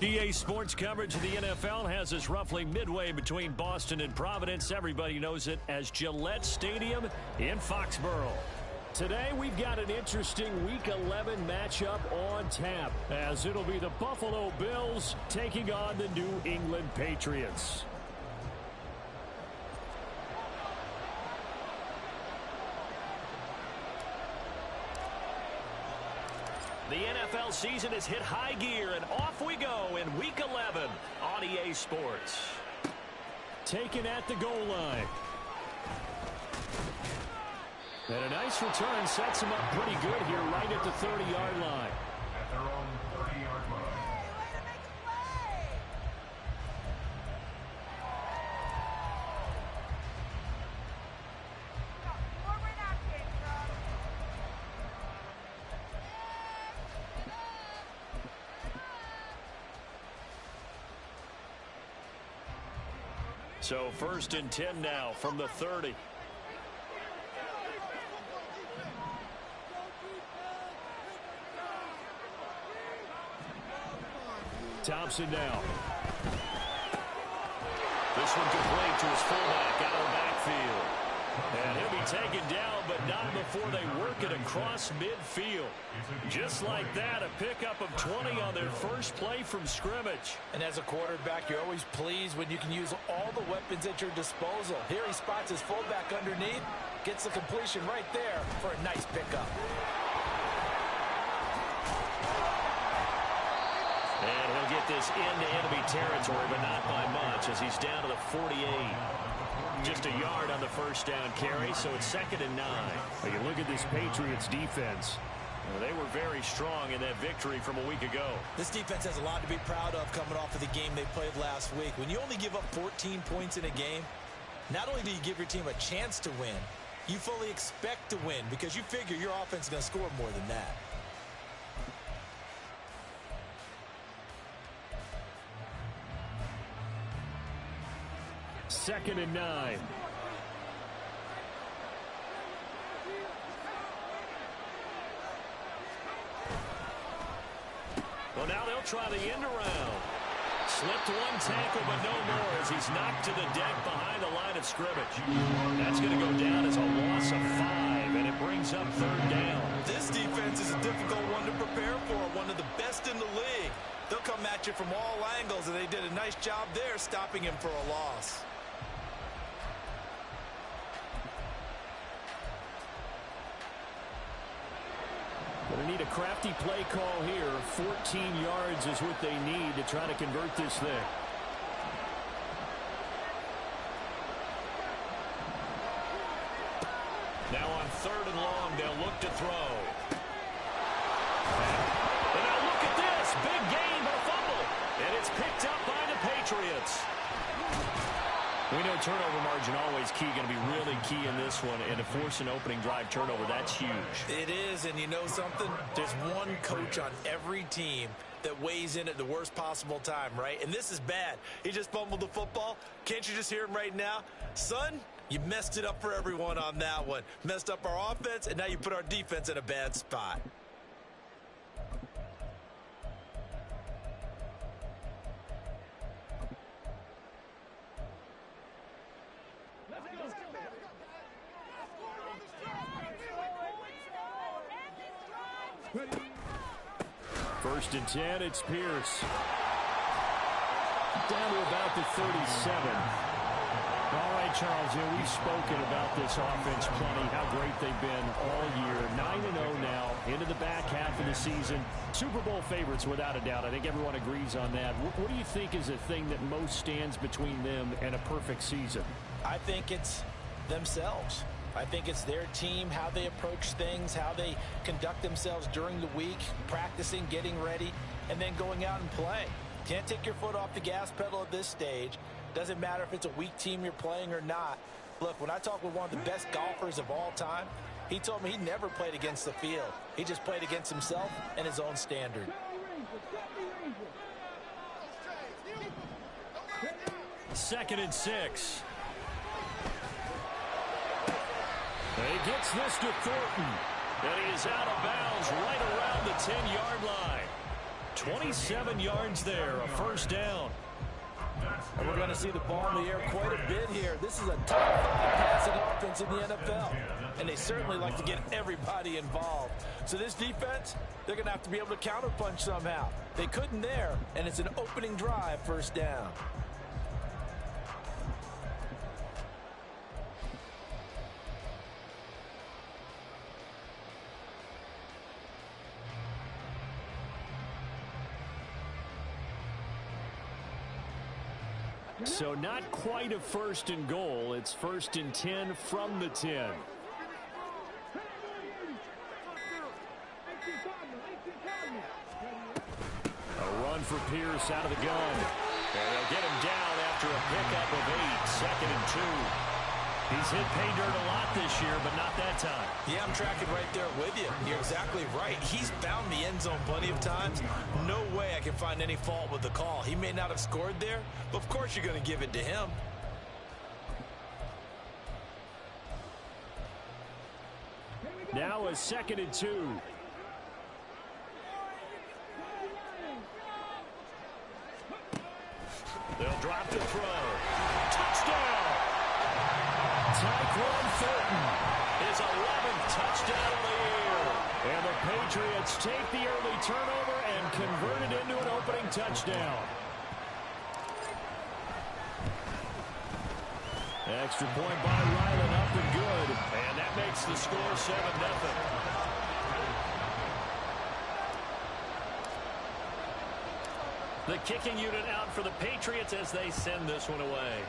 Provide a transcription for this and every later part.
EA Sports coverage of the NFL has us roughly midway between Boston and Providence. Everybody knows it as Gillette Stadium in Foxborough. Today, we've got an interesting Week 11 matchup on tap, as it'll be the Buffalo Bills taking on the New England Patriots. The NFL season has hit high gear, and off we go in Week 11 on EA Sports. Taken at the goal line. And a nice return sets him up pretty good here right at the 30-yard line. At their own 30-yard line. So 1st and 10 now from the 30. Thompson now. This one complete to his fullback out of the backfield. And he'll be taken down, but not before they work it across midfield. Just like that, a pickup of 20 on their first play from scrimmage. And as a quarterback, you're always pleased when you can use all the weapons at your disposal. Here he spots his fullback underneath, gets the completion right there for a nice pickup. And he'll get this into enemy territory, but not by much, as he's down to the 48. Just a yard on the first down carry, so it's 2nd and 9. Well, you look at this Patriots defense. Well, they were very strong in that victory from a week ago. This defense has a lot to be proud of coming off of the game they played last week. When you only give up 14 points in a game, not only do you give your team a chance to win, you fully expect to win because you figure your offense is going to score more than that. Second and 9. Well, now they'll try the end around. Slipped one tackle, but no more as he's knocked to the deck behind the line of scrimmage. That's going to go down as a loss of 5, and it brings up 3rd down. This defense is a difficult one to prepare for, one of the best in the league. They'll come at you from all angles, and they did a nice job there stopping him for a loss. Going to need a crafty play call here. 14 yards is what they need to try to convert this thing. Now on 3rd and long, they'll look to throw. And now look at this. Big gain, but a fumble. And it's picked up by the Patriots. We know turnover margin always key, going to be really key in this one. And to force an opening drive turnover, that's huge. It is, and you know something? There's one coach on every team that weighs in at the worst possible time, right? And this is bad. He just fumbled the football. Can't you just hear him right now? Son, you messed it up for everyone on that one. Messed up our offense, and now you put our defense in a bad spot. First and 10, it's Pierce. Down to about the 37. All right, Charles, we've spoken about this offense plenty, how great they've been all year. 9-0 now, into the back half of the season. Super Bowl favorites, without a doubt. I think everyone agrees on that. What do you think is the thing that most stands between them and a perfect season? I think it's themselves. I think it's their team, how they approach things, how they conduct themselves during the week, practicing, getting ready, and then going out and playing. Can't take your foot off the gas pedal at this stage. Doesn't matter if it's a weak team you're playing or not. Look, when I talk with one of the best golfers of all time, he told me he never played against the field. He just played against himself and his own standard. 2nd and 6. He gets this to Thornton. And he is out of bounds right around the 10-yard line. 27 yards there, a first down. And we're going to see the ball in the air quite a bit here. This is a top 5 passing offense in the NFL. And they certainly like to get everybody involved. So this defense, they're going to have to be able to counterpunch somehow. They couldn't there, and it's an opening drive, first down. So not quite a first and goal. It's first and 10 from the 10. A run for Pierce out of the gun. And they'll get him down after a pickup of 8, second and 2. He's hit pay dirt a lot this year, but not that time. Yeah, I'm tracking right there with you. You're exactly right. He's found the end zone plenty of times. No way I can find any fault with the call. He may not have scored there, but of course you're going to give it to him. Now a second and 2. They'll drop the throw. Touchdown! Tyquan Thornton, his 11th touchdown of the year. And the Patriots take the early turnover and convert it into an opening touchdown. Extra point by Ryland, up and good. And that makes the score 7-0. The kicking unit out for the Patriots as they send this one away.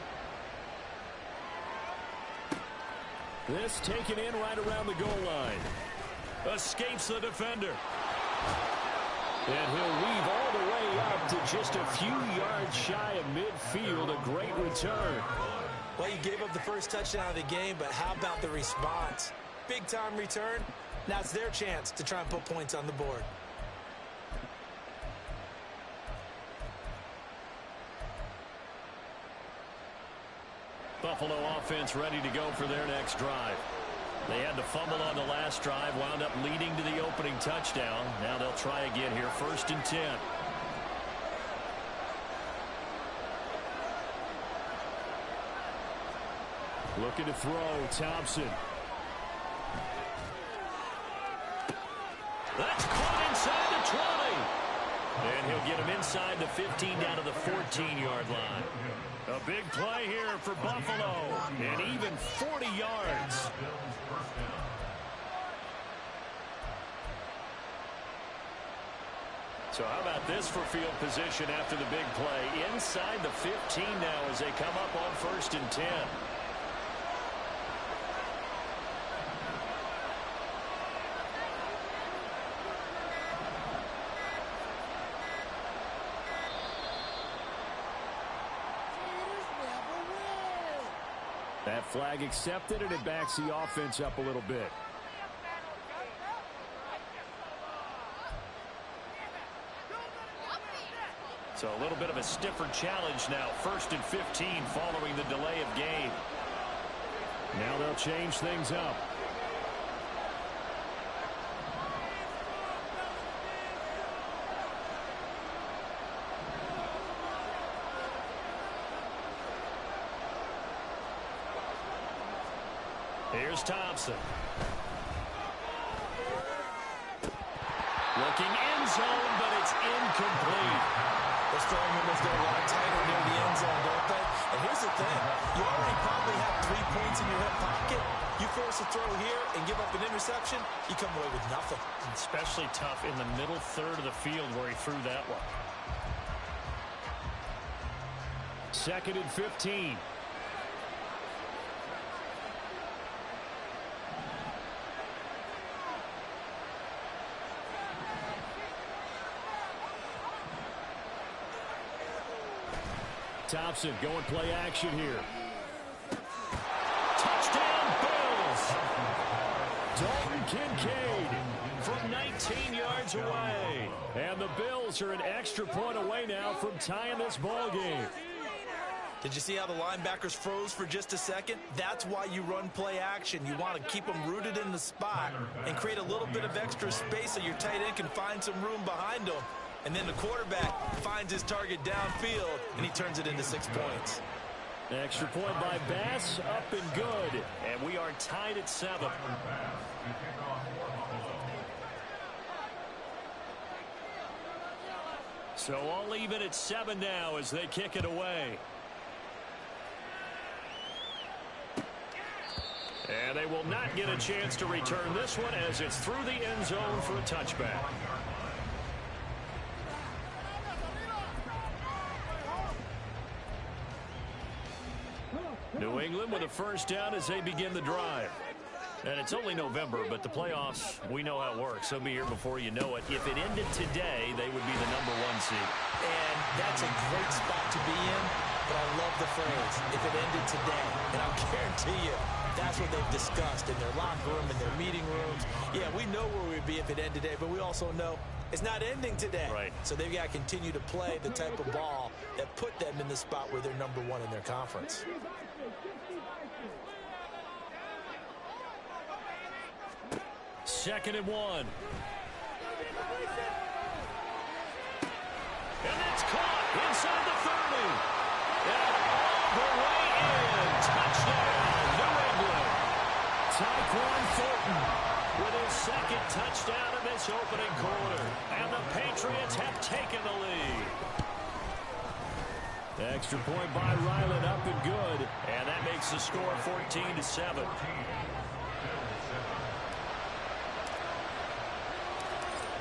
This taken in right around the goal line. Escapes the defender. And he'll weave all the way up to just a few yards shy of midfield. A great return. Well, you gave up the first touchdown of the game, but how about the response? Big-time return. Now it's their chance to try and put points on the board. Buffalo offense ready to go for their next drive. They had to fumble on the last drive, wound up leading to the opening touchdown. Now they'll try again here, first and 10. Looking to throw, Thompson. That's caught inside the 20. And he'll get him inside the 15 down to the 14-yard line. A big play here for Buffalo, and even 40 yards. So how about this for field position after the big play? Inside the 15 now as they come up on first and 10. That flag accepted, and it backs the offense up a little bit. So a little bit of a stiffer challenge now. First and 15 following the delay of game. Now they'll change things up. Here's Thompson. Looking end zone, but it's incomplete. Those throwing windows get a lot tighter near the end zone, don't they? And here's the thing. You already probably have 3 points in your hip pocket. You force a throw here and give up an interception, you come away with nothing. Especially tough in the middle third of the field where he threw that one. Second and 15. Thompson going play action here. Touchdown Bills! Dalton Kincaid from 19 yards away. And the Bills are an extra point away now from tying this ball game. Did you see how the linebackers froze for just a second? That's why you run play action. You want to keep them rooted in the spot and create a little bit of extra space so your tight end can find some room behind them. and then the quarterback finds his target downfield, and he turns it into 6 points. Extra point by Bass, up and good. And we are tied at 7. So all even at 7 now as they kick it away. And they will not get a chance to return this one as it's through the end zone for a touchback. New England with a first down as they begin the drive. And it's only November, but the playoffs, we know how it works. They'll be here before you know it. If it ended today, they would be the #1 seed. And that's a great spot to be in, but I love the phrase, if it ended today. And I'll guarantee you, that's what they've discussed in their locker room, in their meeting rooms. Yeah, we know where we'd be if it ended today, but we also know it's not ending today. Right. So they've got to continue to play the type of ball that put them in the spot where they're #1 in their conference. Second and 1. And that's caught inside the 30. And all the way in. Touchdown, New England. Tyquan Thornton with his second touchdown in this opening quarter. And the Patriots have taken the lead. Extra point by Ryland, up and good. And that makes the score 14-7.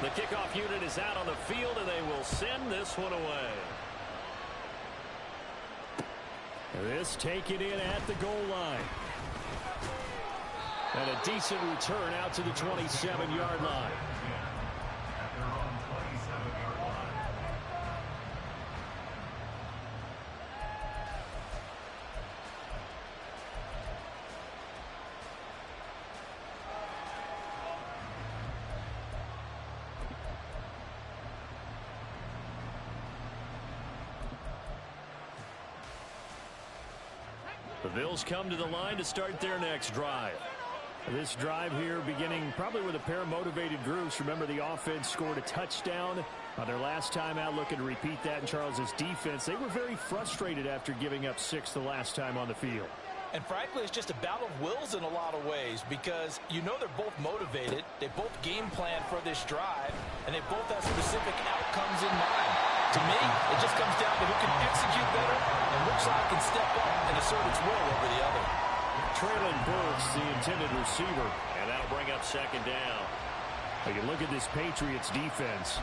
The kickoff unit is out on the field, and they will send this one away. This taken in at the goal line. And a decent return out to the 27-yard line. At their own 27-yard line. The Bills come to the line to start their next drive. This drive here beginning probably with a pair of motivated groups. Remember, the offense scored a touchdown on their last time out, looking to repeat that in Charles's defense. They were very frustrated after giving up 6 the last time on the field. And frankly, it's just a battle of wills in a lot of ways because you know they're both motivated. They both game plan for this drive, and they both have specific outcomes in mind. To me, it just comes down to who can execute better and which side can step up and assert its will over the other. Traylon Burks, the intended receiver, and that'll bring up second down. But you look at this Patriots defense.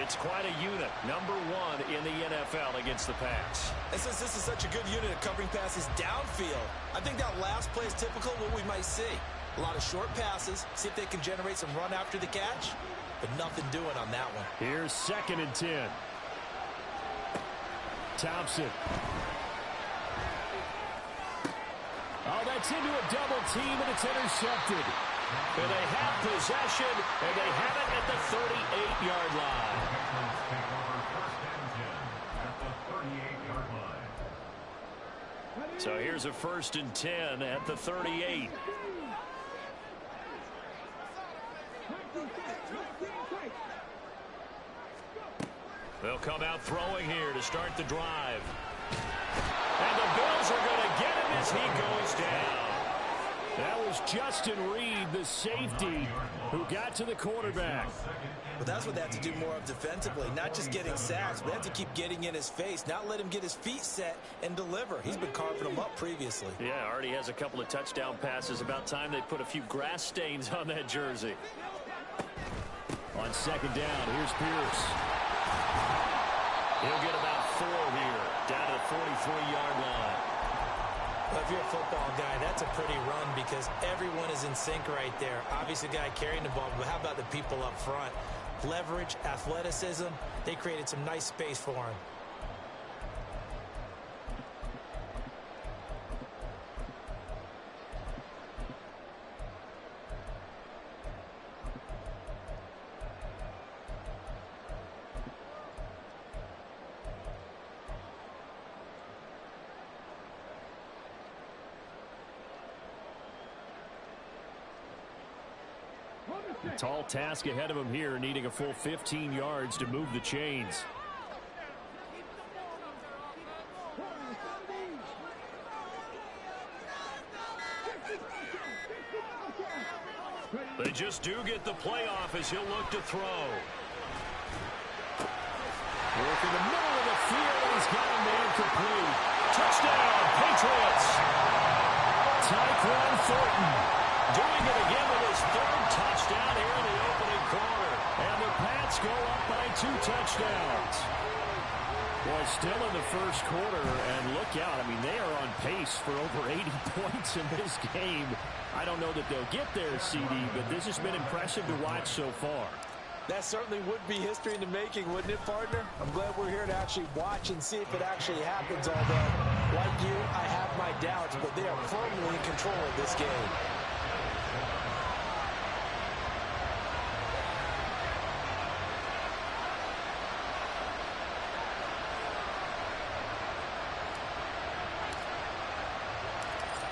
It's quite a unit, #1 in the NFL against the pass. And since this is such a good unit of covering passes downfield, I think that last play is typical of what we might see. A lot of short passes, see if they can generate some run after the catch, but nothing doing on that one. Here's 2nd and 10. Thompson. Oh, that's into a double team, and it's intercepted. And they have possession, and they have it at the 38-yard line. Take over 1st and 10 at the 38-yard line. So here's a 1st and 10 at the 38. They'll come out throwing here to start the drive. And the Bills are going to get him as he goes down. That was Justin Reed, the safety, who got to the quarterback. But that's what they have to do more of defensively, not just getting sacks, but they have to keep getting in his face, not let him get his feet set and deliver. He's been carving them up previously. Yeah, already has a couple of touchdown passes. About time they put a few grass stains on that jersey. On 2nd down, here's Pierce. He'll get about 4 here, down to the 43-yard line. Well, if you're a football guy, that's a pretty run because everyone is in sync right there. Obviously, the guy carrying the ball, but how about the people up front? Leverage, athleticism, they created some nice space for him. Tall task ahead of him here, needing a full 15 yards to move the chains. They just do get the playoff as he'll look to throw. Work in the middle of the field. He's got him there complete. Touchdown, Patriots. Tyquan Thornton doing it again with his third touchdown here in the opening quarter. And the Pats go up by 2 touchdowns. Boy, still in the first quarter, and look out. I mean, they are on pace for over 80 points in this game. I don't know that they'll get there, CD, but this has been impressive to watch so far. That certainly would be history in the making, wouldn't it, partner? I'm glad we're here to actually watch and see if it actually happens, although, like you, I have my doubts, but they are firmly in control of this game.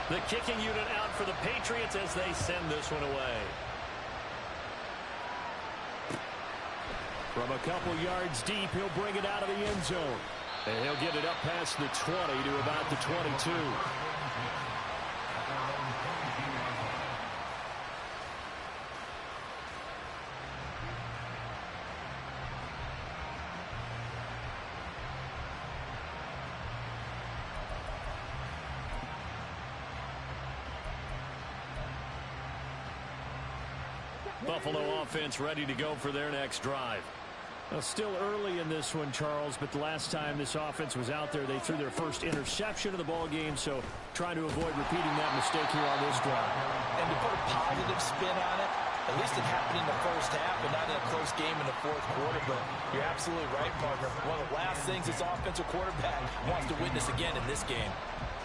The kicking unit out for the Patriots as they send this one away. From a couple yards deep, he'll bring it out of the end zone. And he'll get it up past the 20 to about the 22. Buffalo offense ready to go for their next drive. Well, still early in this one, Charles, but the last time this offense was out there, they threw their first interception of the ball game, so trying to avoid repeating that mistake here on this drive. And to put a positive spin on it, at least it happened in the first half and not in a close game in the fourth quarter, but you're absolutely right, partner. One of the last things this offensive quarterback wants to witness again in this game.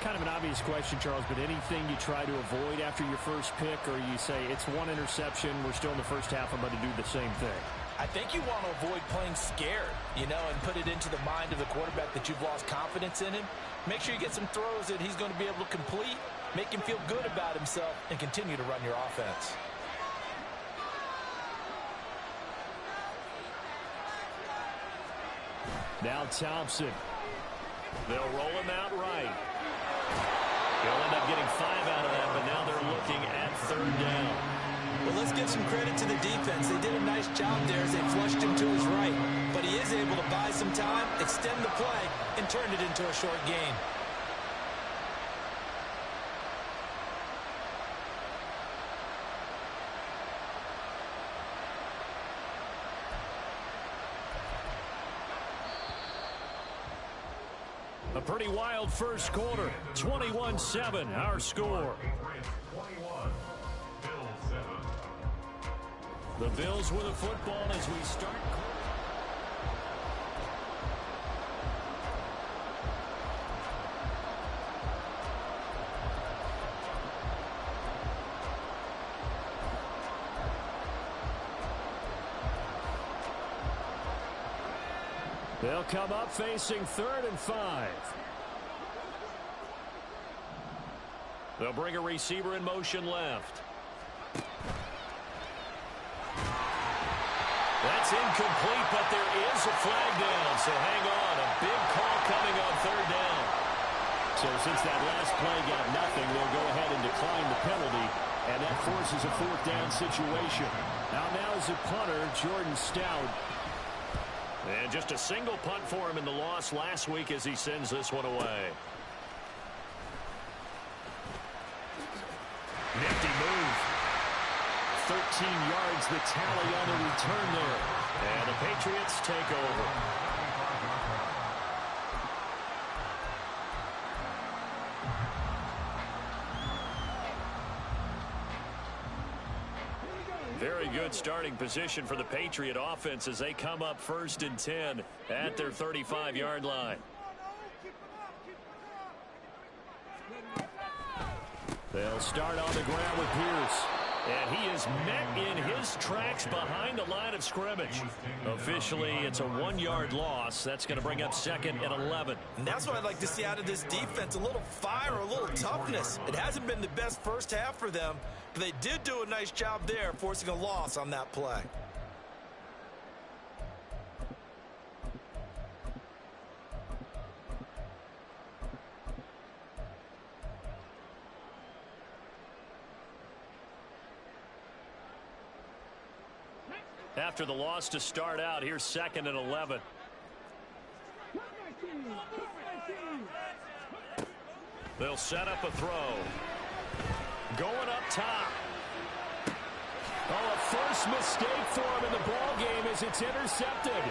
Kind of an obvious question, Charles, but anything you try to avoid after your first pick, or you say it's one interception, we're still in the first half, I'm going to do the same thing? I think you want to avoid playing scared, and put it into the mind of the quarterback that you've lost confidence in him. Make sure you get some throws that he's going to be able to complete, make him feel good about himself, and continue to run your offense. Now Thompson. They'll roll him out right. He'll end up getting 5 out of that, but now they're looking at 3rd down. Well, let's give some credit to the defense. They did a nice job there as they flushed him to his right. But he is able to buy some time, extend the play, and turn it into a short gain. A pretty wild first quarter. 21-7, our score. The Bills with a football as we start. They'll come up facing 3rd and 5. They'll bring a receiver in motion left. That's incomplete, but there is a flag down, so hang on. A big call coming on 3rd down. So since that last play got nothing, they'll go ahead and decline the penalty, and that forces a 4th down situation. Now is the punter, Jordan Stout. And just a single punt for him in the loss last week as he sends this one away. Nifty move. 13 yards the tally on the return there. And the Patriots take over. Very good starting position for the Patriot offense as they come up 1st and 10 at their 35-yard line. They'll start on the ground with Pierce. And he is met in his tracks behind the line of scrimmage. Officially, it's a 1-yard loss. That's going to bring up 2nd and 11. And that's what I'd like to see out of this defense, a little fire, a little toughness. It hasn't been the best first half for them, but they did do a nice job there, forcing a loss on that play. After the loss to start out, here's 2nd and 11. They'll set up a throw. Going up top. Oh, a first mistake for him in the ball game as it's intercepted.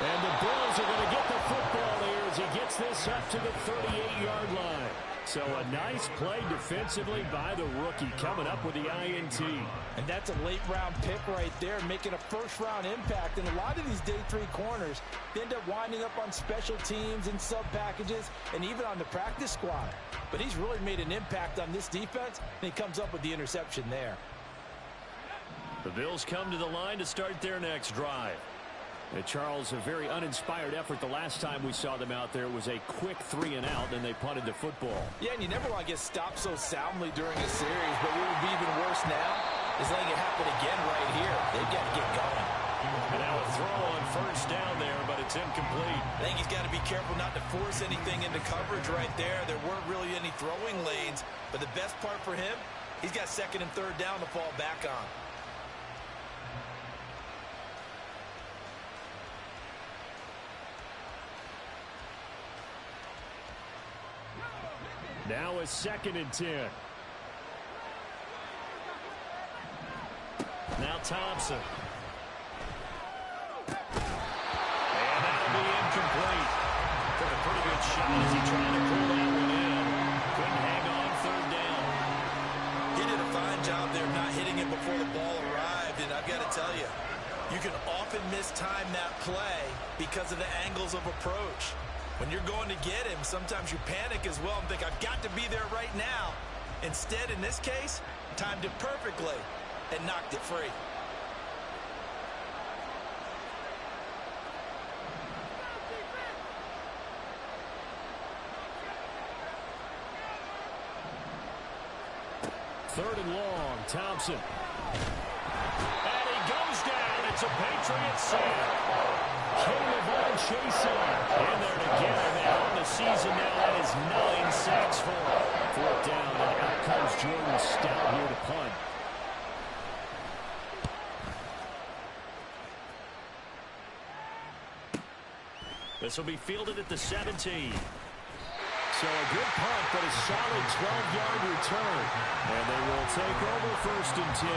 And the Bills are going to get the football here as he gets this up to the 38-yard line. So a nice play defensively by the rookie coming up with the INT. And that's a late-round pick right there, making a first-round impact. And a lot of these day 3 corners end up winding up on special teams and sub-packages and even on the practice squad. But he's really made an impact on this defense, and he comes up with the interception there. The Bills come to the line to start their next drive. And Charles, a very uninspired effort the last time we saw them out there. It was a quick 3 and out, and they punted the football. Yeah, and you never want to get stopped so soundly during a series, but what would be even worse now is letting it happen again right here. They've got to get going. And now a throw on first down there, but it's incomplete. I think he's got to be careful not to force anything into coverage right there. There weren't really any throwing lanes, but the best part for him, he's got 2nd and 3rd down to fall back on. Now a 2nd and 10. Now Thompson. And that'll be incomplete. Took a pretty good shot as he tried to pull that one in. Couldn't hang on 3rd down. He did a fine job there not hitting it before the ball arrived, and I've got to tell you, you can often mistime that play because of the angles of approach. When you're going to get him, sometimes you panic as well and think, I've got to be there right now. Instead, in this case, timed it perfectly and knocked it free. Third and long, Thompson. And he goes down. It's a Patriots sack. Caleb Chaser in there to get him. And on the season now, that is 9 sacks for him. 4th down, and out comes Jordan Stout here to punt. This will be fielded at the 17. So a good punt, but a solid 12-yard return. And they will take over 1st and 10.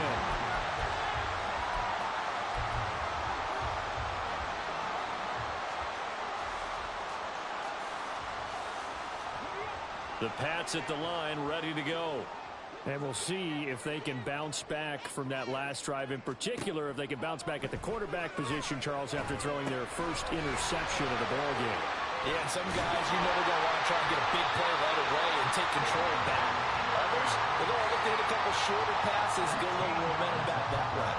The Pats at the line, ready to go. And we'll see if they can bounce back from that last drive. In particular, if they can bounce back at the quarterback position, Charles, after throwing their first interception of the ballgame. Yeah, and some guys, you know, they're going to want to try and get a big play right away and take control back. Others, they're going to look to hit a couple shorter passes, get a little momentum back that way.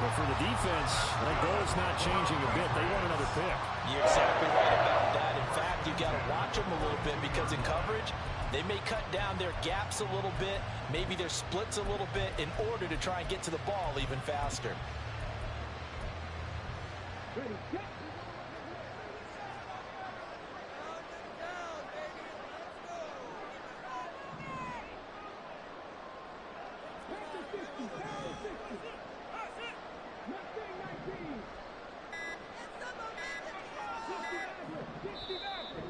But for the defense, that goal is not changing a bit. They want another pick. You're exactly right about that. In fact, you've got to watch them a little bit because in coverage, they may cut down their gaps a little bit, maybe their splits a little bit in order to try and get to the ball even faster.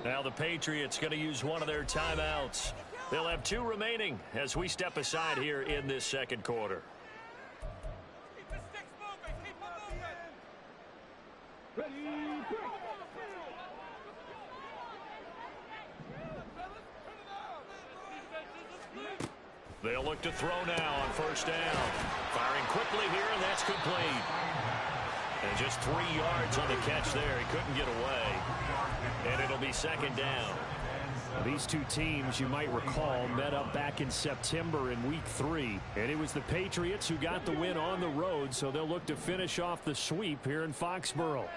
Now the Patriots going to use one of their timeouts. They'll have 2 remaining as we step aside here in this 2nd quarter. Keep the sticks moving. Keep them moving. They'll look to throw now on 1st down. Firing quickly here, and that's complete. And just 3 yards on the catch there. He couldn't get away. And it'll be 2nd down. These two teams, you might recall, met up back in September in Week 3. And it was the Patriots who got the win on the road, so they'll look to finish off the sweep here in Foxborough.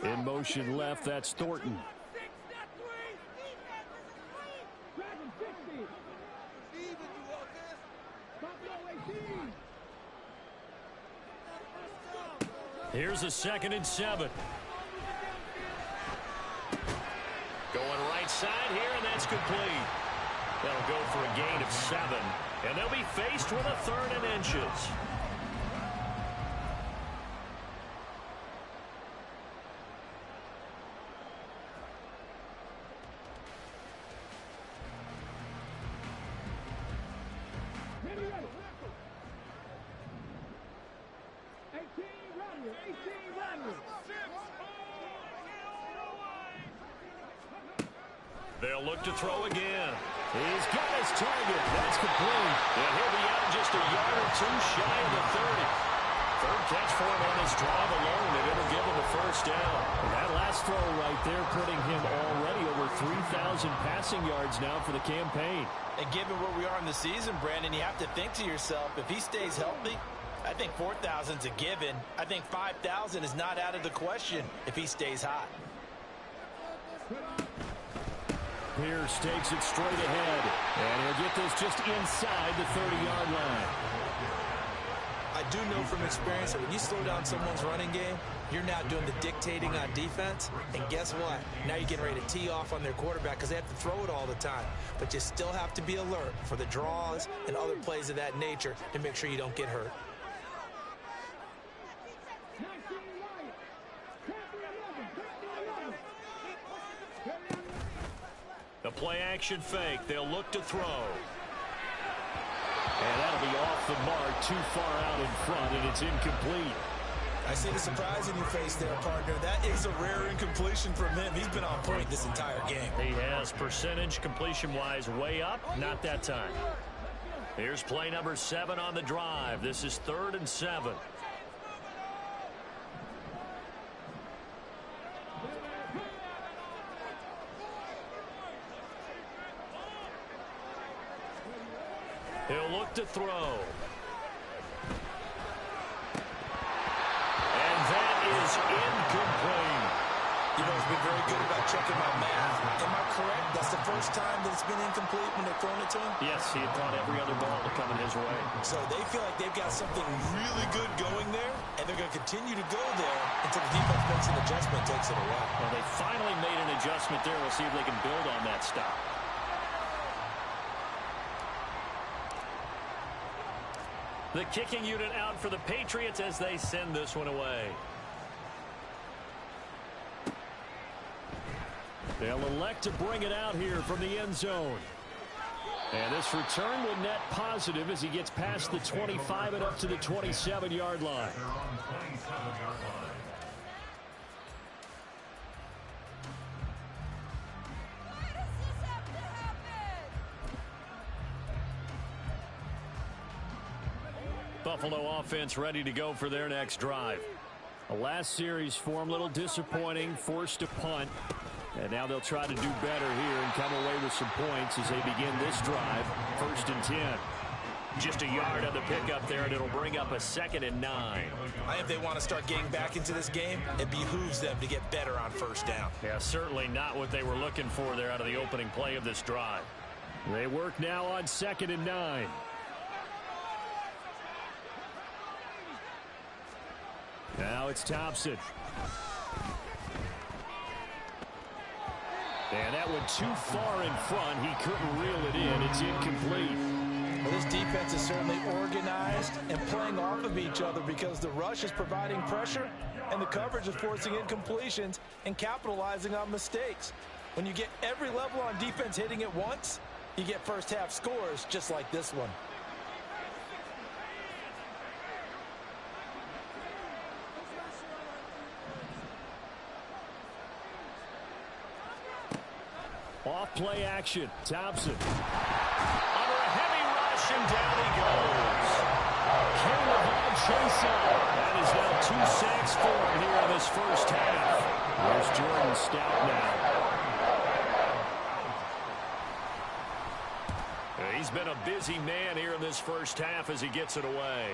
In motion left, that's Thornton. Here's a 2nd and 7. Going right side here, and that's complete. That'll go for a gain of 7. And they'll be faced with a 3rd and inches. They'll look to throw again. He's got his target. That's complete. And he'll be out just a yard or two shy of the 30. 3rd catch for him on this drive alone, and it'll give him a 1st down. And that last throw right there putting him already over 3,000 passing yards now for the campaign. And given where we are in the season, Brandon, you have to think to yourself, if he stays healthy, I think 4,000 is a given. I think 5,000 is not out of the question if he stays hot. Pierce takes it straight ahead, and he'll get this just inside the 30-yard line. I do know from experience that when you slow down someone's running game, you're now doing the dictating on defense. And guess what? Now you're getting ready to tee off on their quarterback because they have to throw it all the time. But you still have to be alert for the draws and other plays of that nature to make sure you don't get hurt. The play-action fake. They'll look to throw. And that'll be off the mark, too far out in front, and it's incomplete. I see the surprise in your face there, partner. That is a rare incompletion from him. He's been on point this entire game. He has percentage completion-wise way up. Not that time. Here's play number 7 on the drive. This is 3rd and 7. He'll look to throw. And that is incomplete. You've always been very good about checking my math. Am I correct? That's the first time that it's been incomplete when they've thrown it to him? Yes, he had thought every other ball to come in his way. So they feel like they've got something really good going there, and they're going to continue to go there until the defense makes an adjustment and takes it away. Well, they finally made an adjustment there. We'll see if they can build on that stop. The kicking unit out for the Patriots as they send this one away. They'll elect to bring it out here from the end zone. And this return will net positive as he gets past the 25 and up to the 27-yard line. They're on 27-yard line. Buffalo offense ready to go for their next drive. The last series for them, a little disappointing, forced a punt. And now they'll try to do better here and come away with some points as they begin this drive. 1st and 10. Just a yard on the pickup there, and it'll bring up a 2nd and 9. I think if they want to start getting back into this game, it behooves them to get better on 1st down. Yeah, certainly not what they were looking for there out of the opening play of this drive. They work now on 2nd and 9. Now it's Thompson. And that went too far in front. He couldn't reel it in. It's incomplete. Well, this defense is certainly organized and playing off of each other because the rush is providing pressure and the coverage is forcing incompletions and capitalizing on mistakes. When you get every level on defense hitting at once, you get first half scores just like this one. Off play action. Thompson. Under a heavy rush, and down he goes. Caleb chasing. That is now 2 sacks for him here in this 1st half. There's Jordan Stout now. He's been a busy man here in this first half as he gets it away.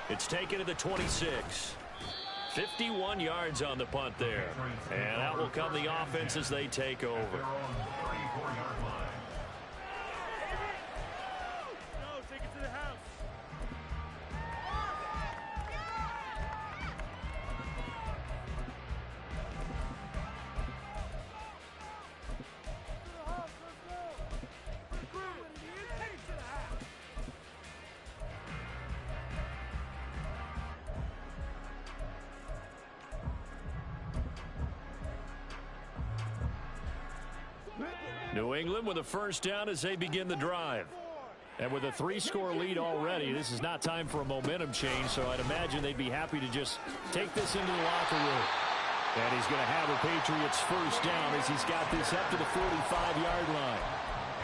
It's taken to the 26. 51 yards on the punt there. And out will come the offense as they take over. New England with a first down as they begin the drive. And with a 3-score lead already, this is not time for a momentum change, so I'd imagine they'd be happy to just take this into the locker room. And he's going to have a Patriots first down as he's got this up to the 45-yard line.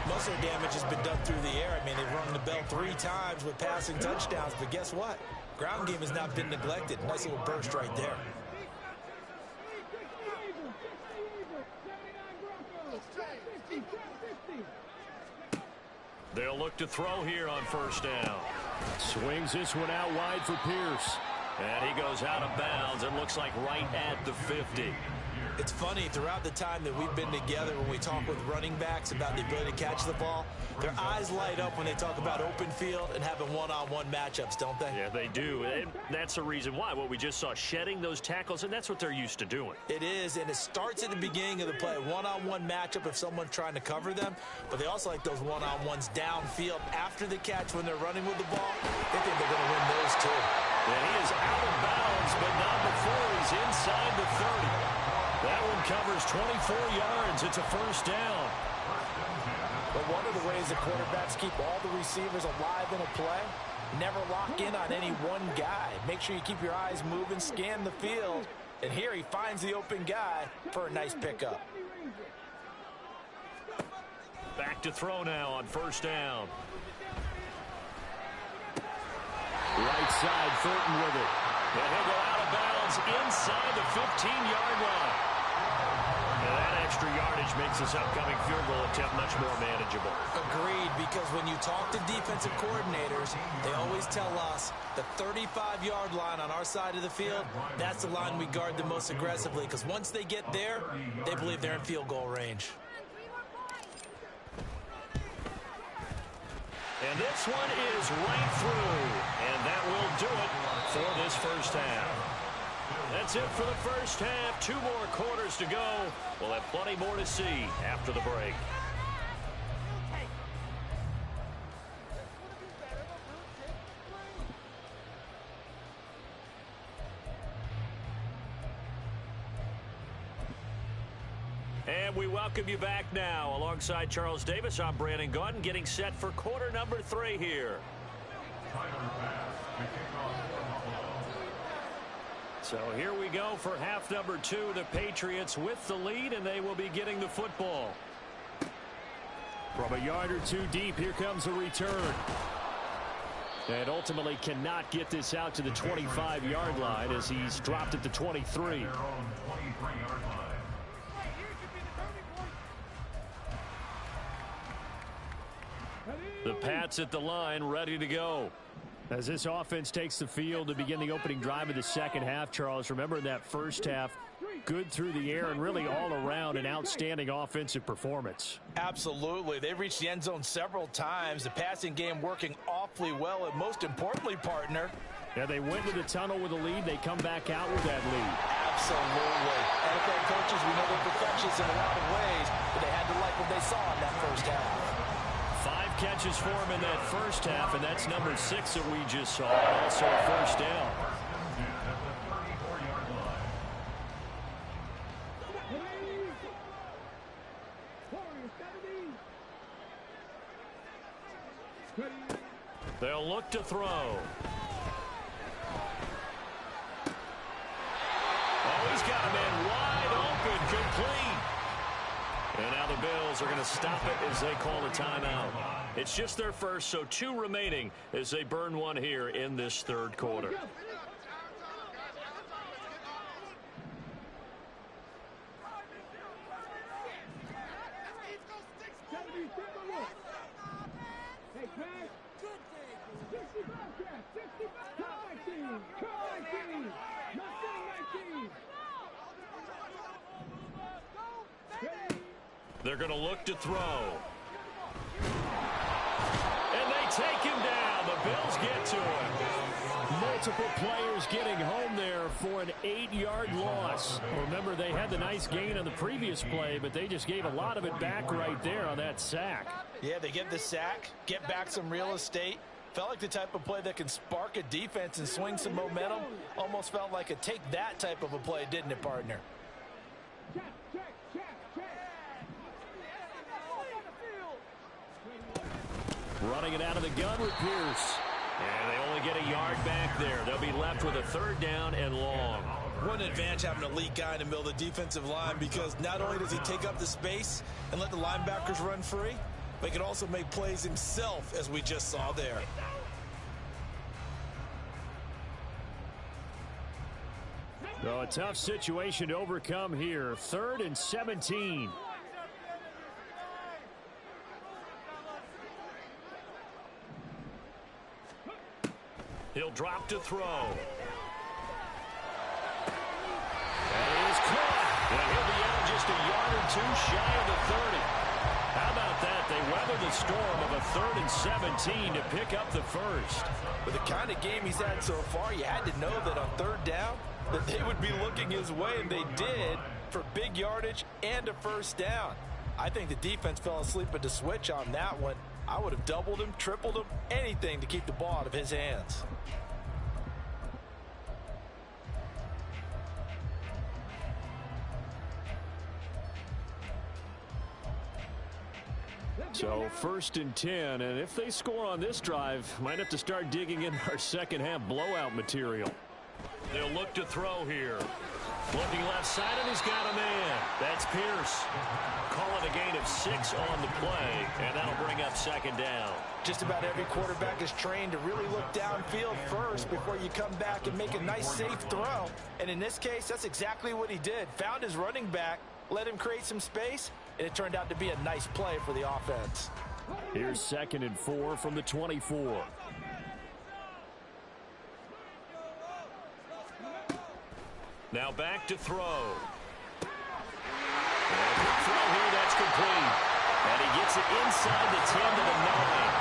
Most of the damage has been done through the air. I mean, they've rung the bell 3 times with passing touchdowns, but guess what? Ground game has not been neglected. Nice little burst right there. They'll look to throw here on first down. Swings this one out wide for Pierce. And he goes out of bounds. It looks like right at the 50. It's funny, throughout the time that we've been together, when we talk with running backs about the ability to catch the ball, their eyes light up when they talk about open field and having one-on-one matchups, don't they? Yeah, they do. And that's the reason why. What we just saw, shedding those tackles, and that's what they're used to doing. It is, and it starts at the beginning of the play. One-on-one matchup if someone's trying to cover them, but they also like those one-on-ones downfield after the catch when they're running with the ball. They think they're going to win those too. And he is out of bounds, but not before he's inside the 30. That one covers 24 yards. It's a first down. But one of the ways the quarterbacks keep all the receivers alive in a play, never lock in on any one guy. Make sure you keep your eyes moving, scan the field. And here he finds the open guy for a nice pickup. Back to throw now on first down. Right side, Thornton with it. And he'll go out of bounds inside the 15-yard line. Now that extra yardage makes this upcoming field goal attempt much more manageable. Agreed, because when you talk to defensive coordinators, they always tell us the 35-yard line on our side of the field, that's the line we guard the most aggressively, because once they get there, they believe they're in field goal range. And this one is right through. And that will do it for this first half. That's it for the first half. 2 more quarters to go. We'll have plenty more to see after the break. And we welcome you back now. Alongside Charles Davis, I'm Brandon Gaudin, getting set for quarter number 3 here. So here we go for half number 2. The Patriots with the lead, and they will be getting the football. From a yard or 2 deep, here comes a return. And ultimately cannot get this out to the 25-yard line as he's dropped at the 23. The Pats at the line, ready to go. As this offense takes the field to begin the opening drive of the second half, Charles, remember in that first half, good through the air and really all around an outstanding offensive performance. Absolutely. They've reached the end zone several times. The passing game working awfully well, and most importantly, partner. Yeah, they went to the tunnel with a lead. They come back out with that lead. Absolutely. NFL coaches, we know they're perfectionists in a lot of ways, but they had to like what they saw in that first half. 5 catches for him in that first half, and that's number 6 that we just saw. Also a first down. They'll look to throw. Oh, he's got a man wide open, complete. And now the Bills are going to stop it as they call a timeout. It's just their first, so 2 remaining as they burn one here in this third quarter. They're going to look to throw. And they take him down. The Bills get to him. Multiple players getting home there for an 8-yard loss. Remember, they had the nice gain on the previous play, but they just gave a lot of it back right there on that sack. Yeah, they get the sack, get back some real estate. Felt like the type of play that can spark a defense and swing some momentum. Almost felt like a take that type of a play, didn't it, partner? Running it out of the gun with Pierce. And they only get a yard back there. They'll be left with a 3rd down and long. What an advantage having an elite guy in the middle of the defensive line, because not only does he take up the space and let the linebackers run free, but he can also make plays himself, as we just saw there. So a tough situation to overcome here. 3rd and 17. He'll drop to throw. That is caught. And he'll be out just a yard or 2 shy of the 30. How about that? They weather the storm of a 3rd and 17 to pick up the first. With the kind of game he's had so far, you had to know that on 3rd down that they would be looking his way, and they did, for big yardage and a 1st down. I think the defense fell asleep at the switch on that one. I would have doubled him, tripled him, anything to keep the ball out of his hands. So 1st and 10, and if they score on this drive, might have to start digging in our second-half blowout material. They'll look to throw here. Looking left side, and he's got a man. That's Pierce. Call it a gain of 6 on the play, and that'll bring up 2nd down. Just about every quarterback is trained to really look downfield first before you come back and make a nice, safe throw. And in this case, that's exactly what he did. Found his running back, let him create some space, and it turned out to be a nice play for the offense. Here's 2nd and 4 from the 24. Now back to throw. And the throw here, that's complete. And he gets it inside the 10 to the 9.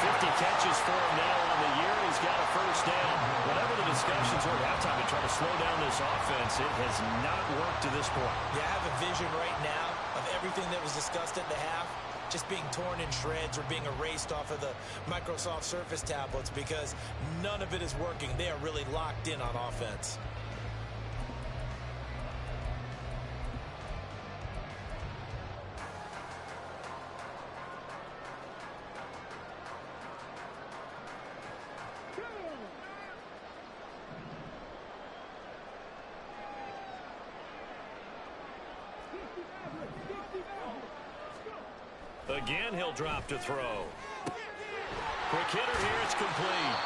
50 catches for him now on the year. He's got a 1st down. Whatever the discussions were at halftime to try to slow down this offense, it has not worked to this point. Yeah, I have a vision right now of everything that was discussed at the half just being torn in shreds or being erased off of the Microsoft Surface tablets, because none of it is working. They are really locked in on offense. Again, he'll drop to throw. Quick hitter here, it's complete.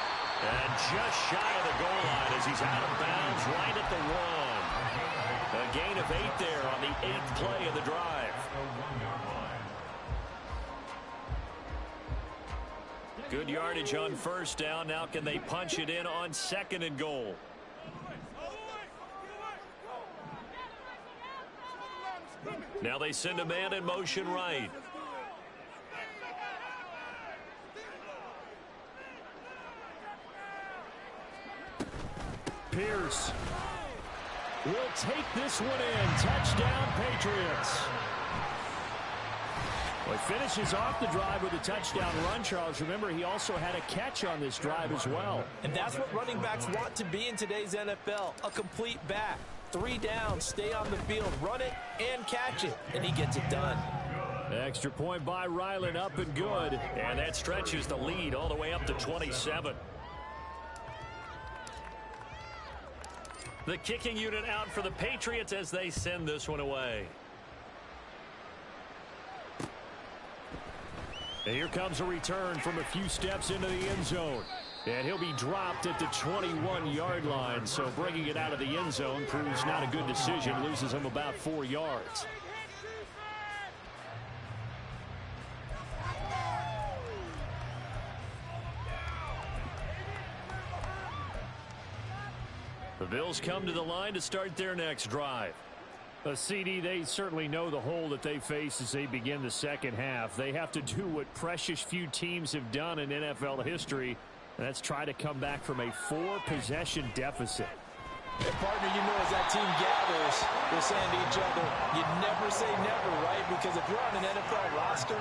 And just shy of the goal line as he's out of bounds right at the 1. A gain of 8 there on the 8th play of the drive. Good yardage on 1st down. Now can they punch it in on 2nd and goal? Now they send a man in motion right. Pierce will take this one in. Touchdown, Patriots. Well, he finishes off the drive with a touchdown run, Charles. Remember, he also had a catch on this drive as well. And that's what running backs want to be in today's NFL, a complete back. 3 downs, stay on the field, run it, and catch it. And he gets it done. Extra point by Ryland, up and good. And that stretches the lead all the way up to 27. The kicking unit out for the Patriots as they send this one away. And here comes a return from a few steps into the end zone. And he'll be dropped at the 21-yard line. So bringing it out of the end zone proves not a good decision. Loses him about 4 yards. The Bills come to the line to start their next drive. CD, they certainly know the hole that they face as they begin the second half. They have to do what precious few teams have done in NFL history, and that's try to come back from a 4-possession deficit. And partner, you know, as that team gathers, they're saying to each other, you never say never, right? Because if you're on an NFL roster,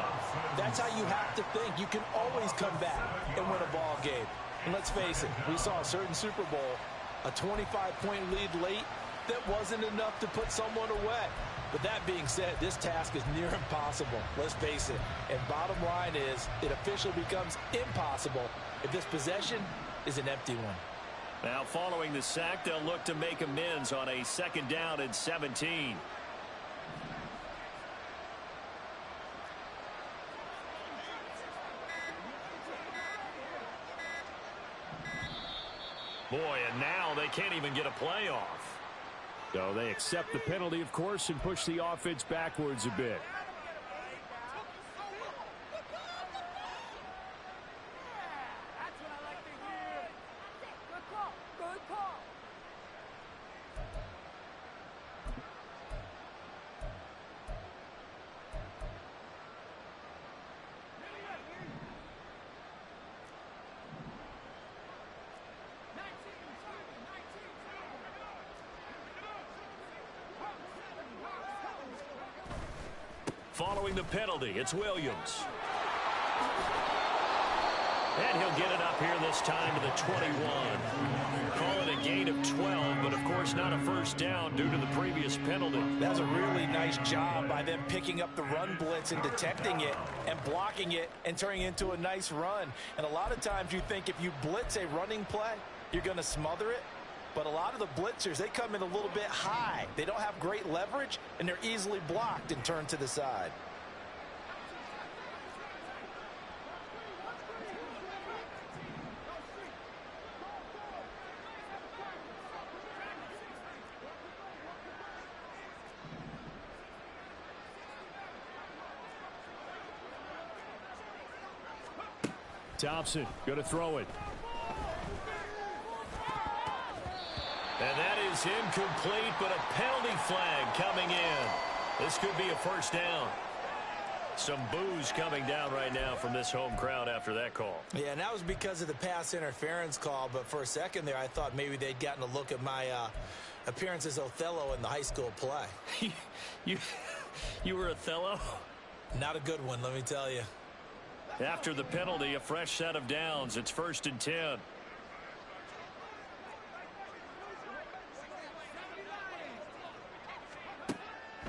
that's how you have to think. You can always come back and win a ball game. And let's face it, we saw a certain Super Bowl, a 25-point lead late, that wasn't enough to put someone away. But that being said, this task is near impossible. Let's face it. And bottom line is, it officially becomes impossible if this possession is an empty one. Now, following the sack, they'll look to make amends on a 2nd down and 17. Boy, and now they can't even get a play off. So they accept the penalty, of course, and push the offense backwards a bit. Following the penalty, it's Williams. And he'll get it up here this time to the 21. Call it a gain of 12, but of course not a first down due to the previous penalty. That was a really nice job by them picking up the run blitz and detecting it and blocking it and turning it into a nice run. And a lot of times you think if you blitz a running play, you're going to smother it. But a lot of the blitzers, they come in a little bit high. They don't have great leverage, and they're easily blocked and turned to the side. Thompson going to throw it. And that is incomplete, but a penalty flag coming in. This could be a first down. Some boos coming down right now from this home crowd after that call. Yeah, and that was because of the pass interference call, but for a second there I thought maybe they'd gotten a look at my appearance as Othello in the high school play. You were Othello? Not a good one, let me tell you. After the penalty, a fresh set of downs. It's 1st and 10.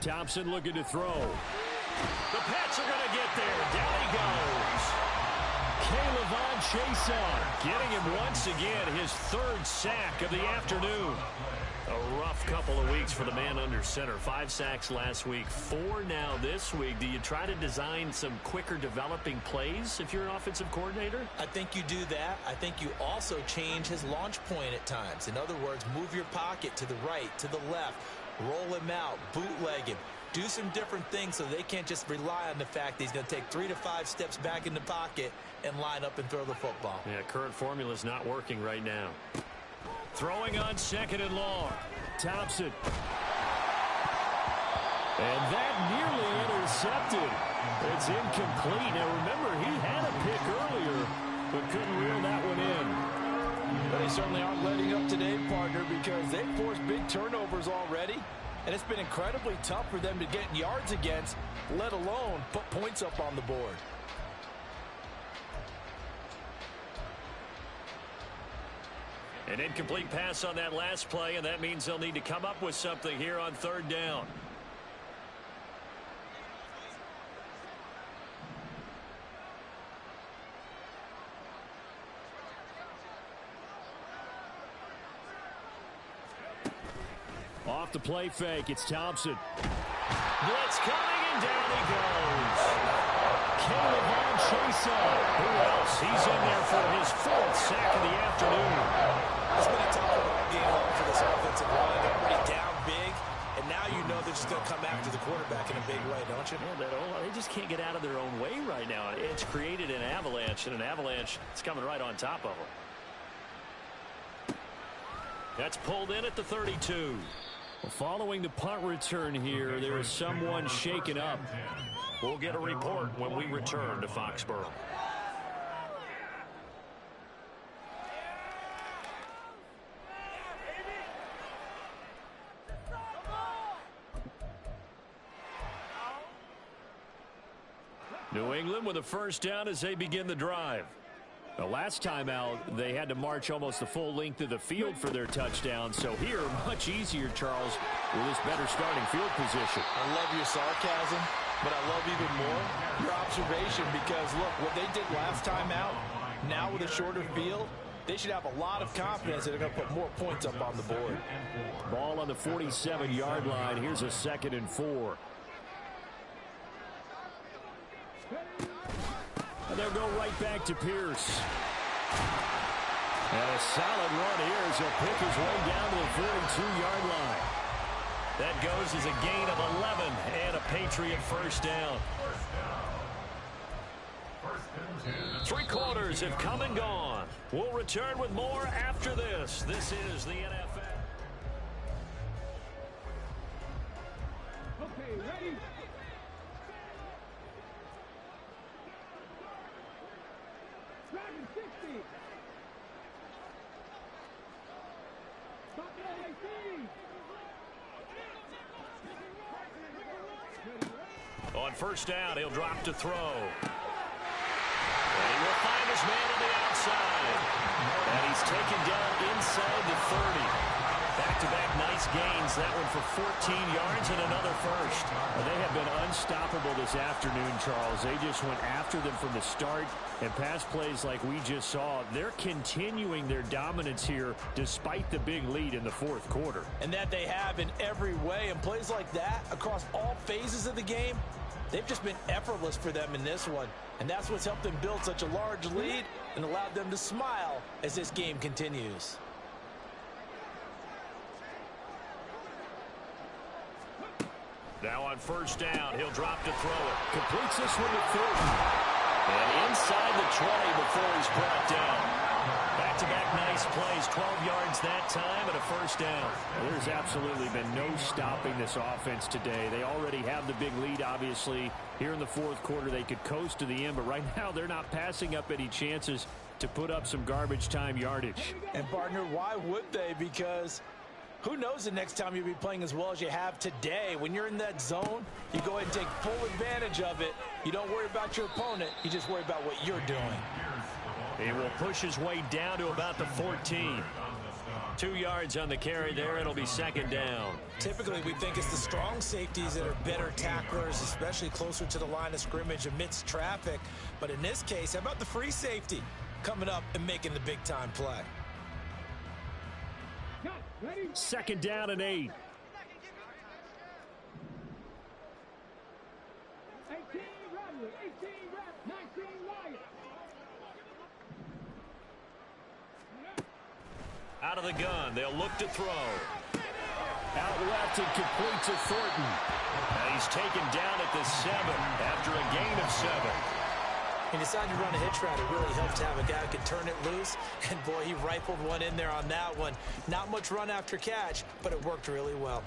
Thompson looking to throw. The Pats are going to get there. Down he goes. Kayvon Chaisson Getting him once again, his 3rd sack of the afternoon. A rough couple of weeks for the man under center. 5 sacks last week, 4 now this week. Do you try to design some quicker developing plays if you're an offensive coordinator? I think you do that. I think you also change his launch point at times. In other words, move your pocket to the right, to the left, roll him out, bootleg him. Do some different things so they can't just rely on the fact that he's going to take 3 to 5 steps back in the pocket and line up and throw the football. Yeah, current formula is not working right now. Throwing on 2nd and long. Thompson. And that nearly intercepted. It's incomplete. Now remember, he had a pick earlier, but couldn't reel that one in. But they certainly aren't letting up today, partner, because they've forced big turnovers already. And it's been incredibly tough for them to get yards against, let alone put points up on the board. An incomplete pass on that last play, and that means they'll need to come up with something here on 3rd down. Off the play fake, it's Thompson. Blitz coming, and down he goes. Kayvon Chaisson. Who else? He's in there for his 4th sack of the afternoon. It's been a tough ball game for this offensive line. They're already down big, and now you know they're just going to come after the quarterback in a big way, don't you? Yeah, they just can't get out of their own way right now. It's created an avalanche, and an avalanche is coming right on top of them. That's pulled in at the 32. Following the punt return here, there is someone shaken up. We'll get a report when we return to Foxborough. New England with a first down as they begin the drive. The last time out, they had to march almost the full length of the field for their touchdown. So here, much easier, Charles, with this better starting field position. I love your sarcasm, but I love even more your observation because, look, what they did last time out, now with a shorter field, they should have a lot of confidence that they're going to put more points up on the board. Ball on the 47-yard line. Here's a 2nd and 4. And they'll go right back to Pierce. And a solid run here as he'll pick his way down to the 42-yard line. That goes as a gain of 11 and a Patriot first down. 3 quarters have come and gone. We'll return with more after this. This is the NFL. Okay, ready? Driving 60. Stop that 18. On first down, he'll drop to throw. And he will find his man on the outside. And he's taken down inside the 30. Back-to-back nice gains. That one for 14 yards and another first. They have been unstoppable this afternoon, Charles. They just went after them from the start. And pass plays like we just saw, they're continuing their dominance here despite the big lead in the fourth quarter. And that they have in every way. And plays like that across all phases of the game, they've just been effortless for them in this one. And that's what's helped them build such a large lead and allowed them to smile as this game continues. Now on first down, he'll drop to throw it. Completes this one to Thornton. And inside the 20 before he's brought down. Back-to-back nice plays, 12 yards that time and a first down. Well, there's absolutely been no stopping this offense today. They already have the big lead, obviously. Here in the fourth quarter, they could coast to the end, but right now they're not passing up any chances to put up some garbage time yardage. And, partner, why would they? Because who knows the next time you'll be playing as well as you have today. When you're in that zone, you go ahead and take full advantage of it. You don't worry about your opponent. You just worry about what you're doing. He will push his way down to about the 14. 2 yards on the carry there. It'll be second down. Typically, we think it's the strong safeties that are better tacklers, especially closer to the line of scrimmage amidst traffic. But in this case, how about the free safety coming up and making the big-time play? Ready? Second down and 8. 18 Rodney, 18 Rap, 19 Wyatt. Out of the gun, they'll look to throw. Out left and complete to Thornton. And he's taken down at the 7 after a gain of 7. He decided to run a hitch route. It really helped to have a guy who could turn it loose. And, boy, he rifled one in there on that one. Not much run after catch, but it worked really well.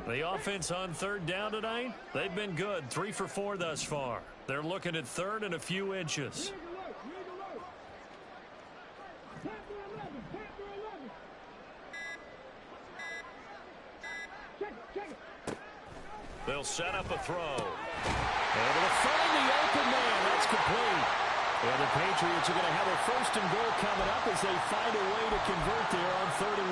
The offense on third down tonight, they've been good. 3 for 4 thus far. They're looking at third and a few inches. They'll set up a throw. Able to find the open man. That's complete. And the Patriots are going to have a first and goal coming up as they find a way to convert there on 3rd and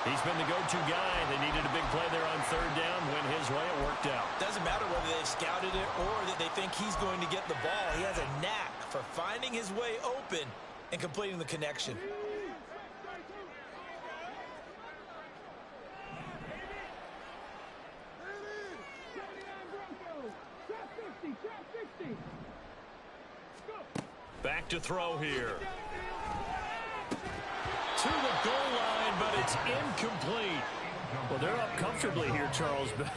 1. He's been the go-to guy. They needed a big play there on third down. Went his way. It worked out. Doesn't matter whether they've scouted it or that they think he's going to get the ball. He has a knack for finding his way open and completing the connection. Back to throw here. To the goal line, but it's incomplete. Well, they're up comfortably here, Charles, but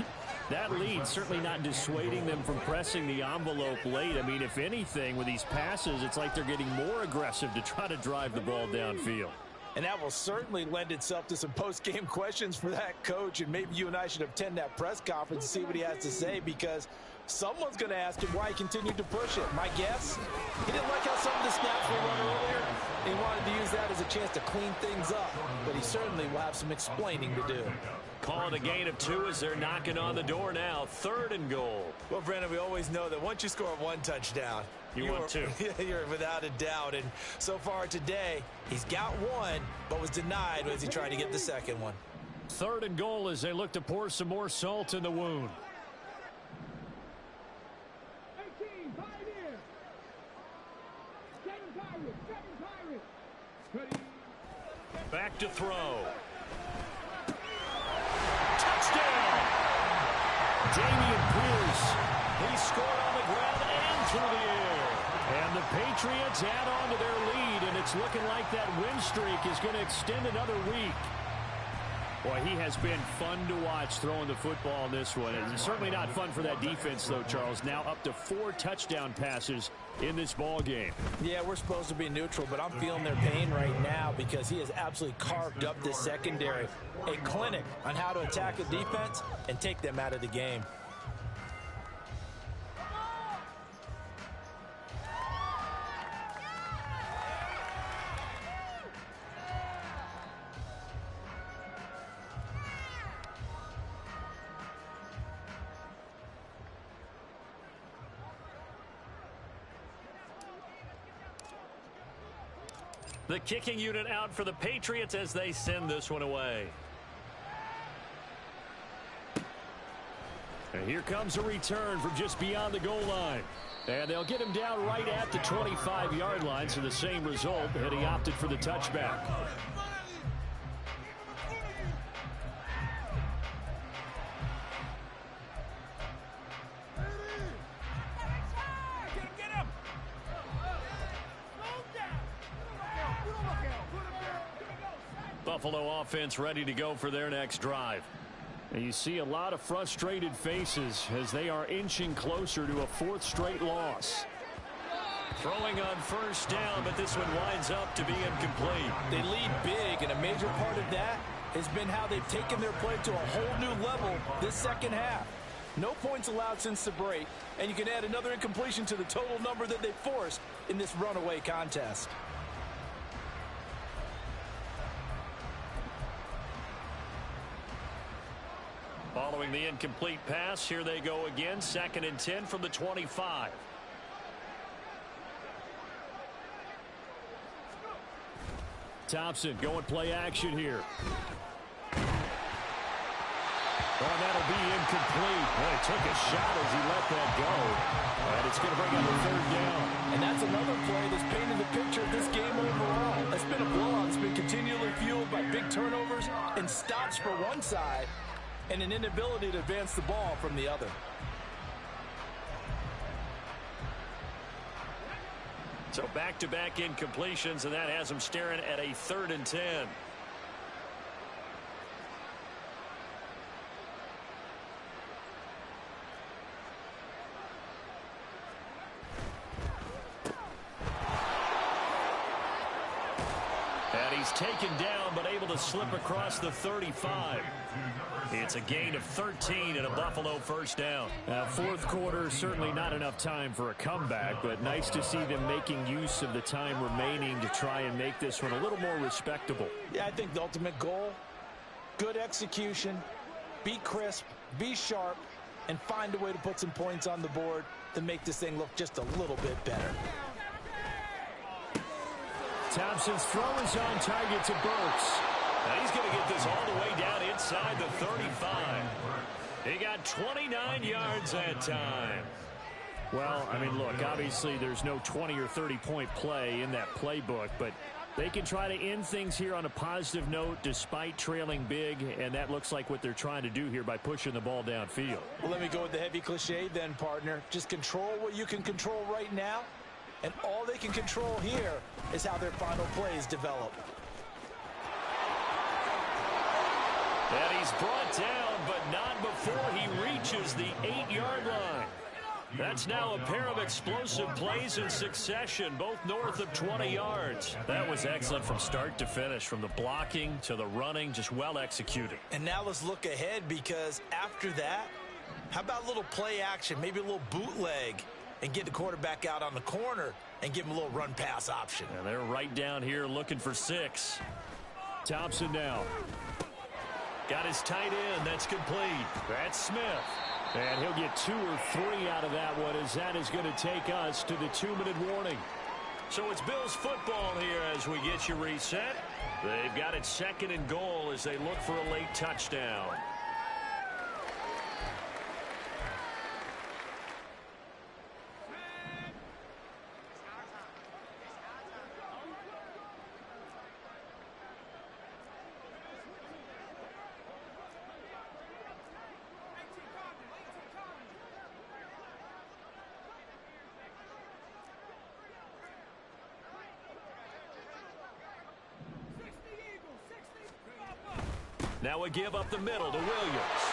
that lead certainly not dissuading them from pressing the envelope late. I mean, if anything, with these passes, it's like they're getting more aggressive to try to drive the ball downfield. And that will certainly lend itself to some post-game questions for that coach, and maybe you and I should attend that press conference and see what he has to say, because someone's going to ask him why he continued to push it. My guess, he didn't like how some of the snaps were run earlier. He wanted to use that as a chance to clean things up, but he certainly will have some explaining to do. Call it a gain of 2 as they're knocking on the door now. 3rd and goal. Well, Brandon, we always know that once you score 1 touchdown, you want 2. You're without a doubt. And so far today, he's got 1, but was denied as he tried to get the second one. 3rd and goal as they look to pour some more salt in the wound. 18, 5 in. 7 Pirates. Ready. Back to throw. Touchdown! Damian Pierce. He scored on the ground and through the air. And the Patriots add on to their lead, and it's looking like that win streak is going to extend another week. Boy, he has been fun to watch throwing the football in this one. It's certainly not fun for that defense, though, Charles. Now up to 4 touchdown passes in this ball game. Yeah, we're supposed to be neutral, but I'm feeling their pain right now because he has absolutely carved up this secondary. A clinic on how to attack a defense and take them out of the game. The kicking unit out for the Patriots as they send this one away. And here comes a return from just beyond the goal line. And they'll get him down right at the 25-yard line, so the same result, and he opted for the touchback. Buffalo offense ready to go for their next drive. And you see a lot of frustrated faces as they are inching closer to a 4th straight loss. Throwing on 1st down, but this one winds up to be incomplete. They lead big, and a major part of that has been how they've taken their play to a whole new level this second half. No points allowed since the break, and you can add another incompletion to the total number that they forced in this runaway contest. Following the incomplete pass, here they go again. 2nd and 10 from the 25. Thompson going play action here. Oh, that'll be incomplete. Well, he took a shot as he let that go. And it's going to bring up a 3rd down. And that's another play that's painted the picture of this game overall. It's been a blowout. It's been continually fueled by big turnovers and stops for one side, and an inability to advance the ball from the other. So back-to-back incompletions, and that has them staring at a 3rd and 10. And he's taken down, but able to slip across the 35. It's a gain of 13 and a Buffalo 1st down. 4th quarter, certainly not enough time for a comeback, but nice to see them making use of the time remaining to try and make this one a little more respectable. Yeah, I think the ultimate goal, good execution, be crisp, be sharp, and find a way to put some points on the board to make this thing look just a little bit better. Thompson's throw is on target to Burks. Now he's going to get this all the way down inside the 35. He got 29 yards that time. Well, I mean, look, obviously there's no 20 or 30-point play in that playbook, but they can try to end things here on a positive note despite trailing big, and that looks like what they're trying to do here by pushing the ball downfield. Well, let me go with the heavy cliche then, partner. Just control what you can control right now, and all they can control here is how their final plays develop. And he's brought down, but not before he reaches the 8-yard line. That's now a pair of explosive plays in succession, both north of 20 yards. That was excellent from start to finish, from the blocking to the running, just well executed. And now let's look ahead, because after that, how about a little play action, maybe a little bootleg, and get the quarterback out on the corner and give him a little run-pass option. And they're right down here looking for 6. Thompson now. Got his tight end. That's complete. That's Smith. And he'll get 2 or 3 out of that one, as that is going to take us to the 2-minute warning. So it's Bills football here as we get you reset. They've got it 2nd and goal as they look for a late touchdown. Now we give up the middle to Williams.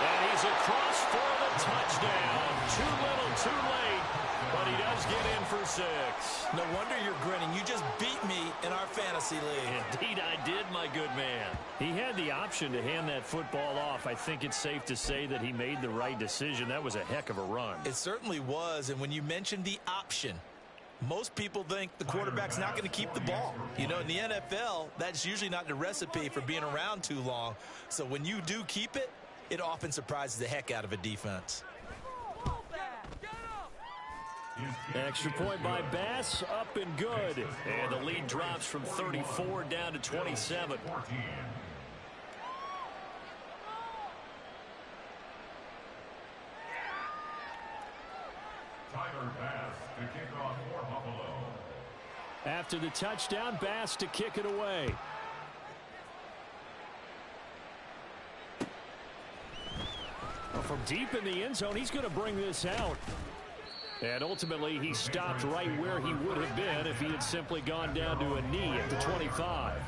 And he's across for the touchdown. Too little, too late. But he does get in for 6. No wonder you're grinning. You just beat me in our fantasy league. Indeed I did, my good man. He had the option to hand that football off. I think it's safe to say that he made the right decision. That was a heck of a run. It certainly was. And when you mentioned the option, most people think the quarterback's not going to keep the ball. You know, in the NFL, that's usually not the recipe for being around too long. So when you do keep it, it often surprises the heck out of a defense. Extra point by Bass, up and good. And the lead drops from 34 down to 27. After the touchdown, Bass to kick it away. Well, from deep in the end zone, he's going to bring this out. And ultimately, he stopped right where he would have been if he had simply gone down to a knee at the 25.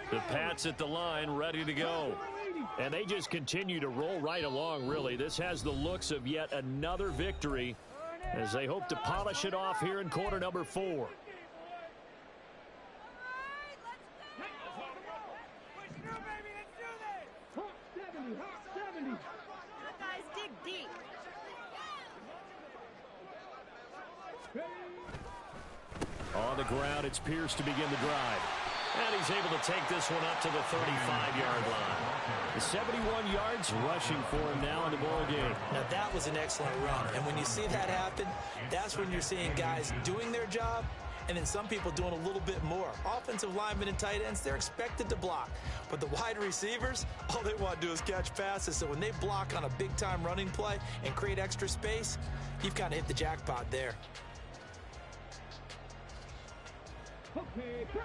The Pats at the line, ready to go. And they just continue to roll right along, really. This has the looks of yet another victory as they hope to polish it off here in quarter number 4. On the ground, it's Pierce to begin the drive. And he's able to take this one up to the 35-yard line. The 71 yards rushing for him now in the ball game. Now, that was an excellent run. And when you see that happen, that's when you're seeing guys doing their job and then some people doing a little bit more. Offensive linemen and tight ends, they're expected to block. But the wide receivers, all they want to do is catch passes. So when they block on a big-time running play and create extra space, you've kind of hit the jackpot there.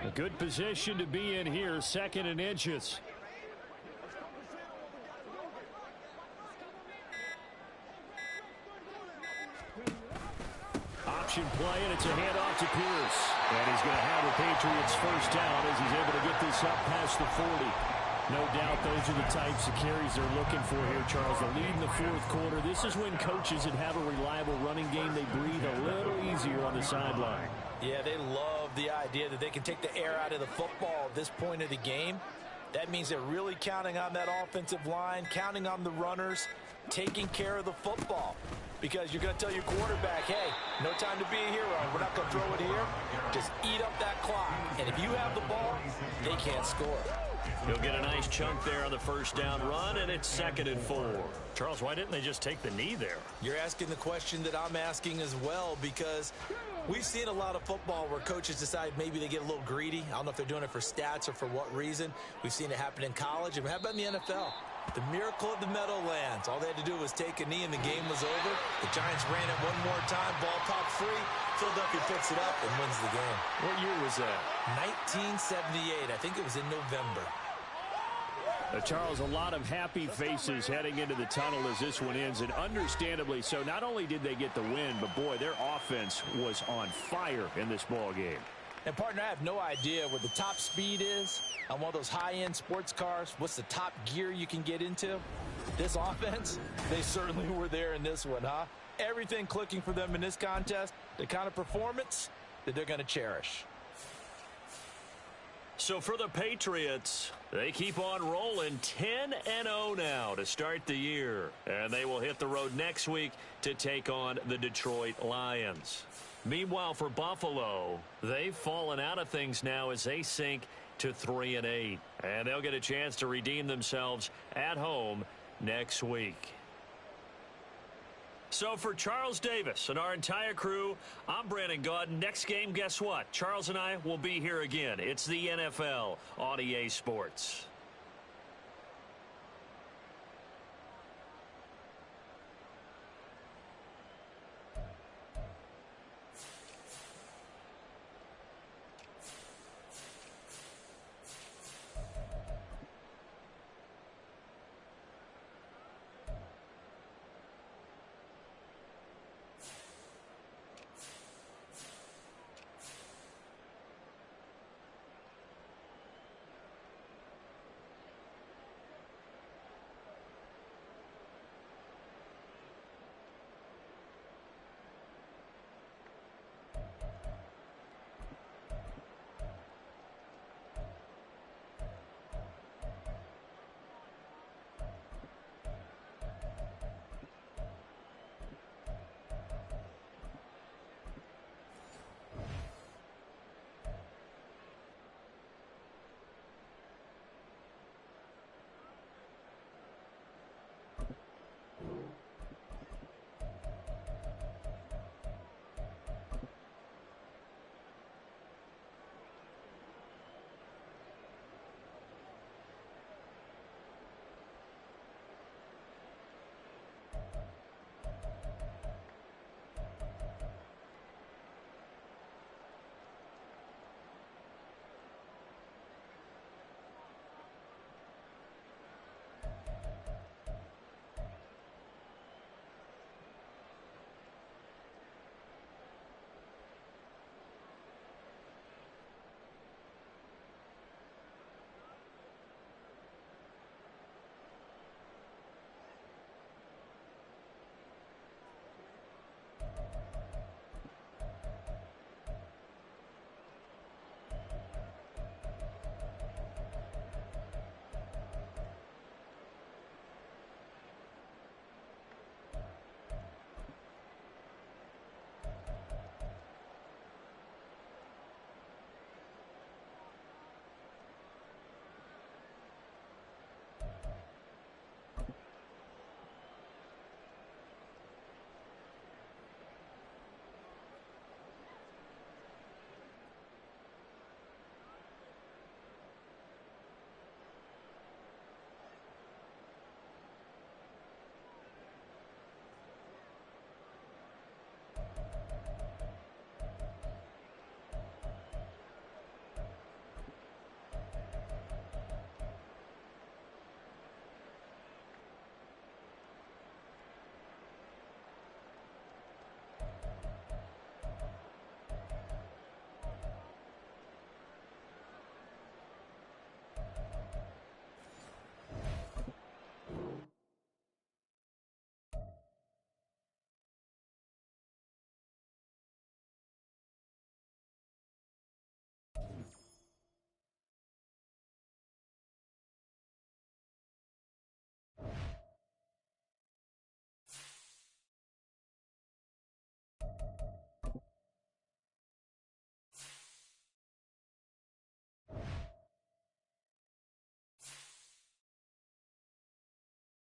A good position to be in here, 2nd and inches. Option play, and it's a handoff to Pierce. And he's going to have the Patriots first down as he's able to get this up past the 40. No doubt those are the types of carries they're looking for here, Charles. The lead in the 4th quarter. This is when coaches that have a reliable running game, they breathe a little easier on the sideline. Yeah, they love the idea that they can take the air out of the football at this point of the game. That means they're really counting on that offensive line, counting on the runners, taking care of the football. Because you're going to tell your quarterback, hey, no time to be a hero. We're not going to throw it here. Just eat up that clock. And if you have the ball, they can't score. He'll get a nice chunk there on the first down run, and it's 2nd and 4. Charles, why didn't they just take the knee there? You're asking the question that I'm asking as well, because we've seen a lot of football where coaches decide maybe they get a little greedy. I don't know if they're doing it for stats or for what reason. We've seen it happen in college. And how about in the NFL? The miracle of the Meadowlands. All they had to do was take a knee and the game was over. The Giants ran it one more time. Ball popped free. Philadelphia picks it up and wins the game. What year was that? 1978. I think it was in November. Charles, a lot of happy faces heading into the tunnel as this one ends, and understandably so. Not only did they get the win, but boy, their offense was on fire in this ball game. And, partner, I have no idea what the top speed is on one of those high-end sports cars. What's the top gear you can get into? This offense, they certainly were there in this one, huh? Everything clicking for them in this contest, the kind of performance that they're going to cherish. So for the Patriots, they keep on rolling 10-0 now to start the year. And they will hit the road next week to take on the Detroit Lions. Meanwhile, for Buffalo, they've fallen out of things now as they sink to 3-8. And they'll get a chance to redeem themselves at home next week. So for Charles Davis and our entire crew, I'm Brandon Gaudin. Next game, guess what? Charles and I will be here again. It's the NFL on EA Sports.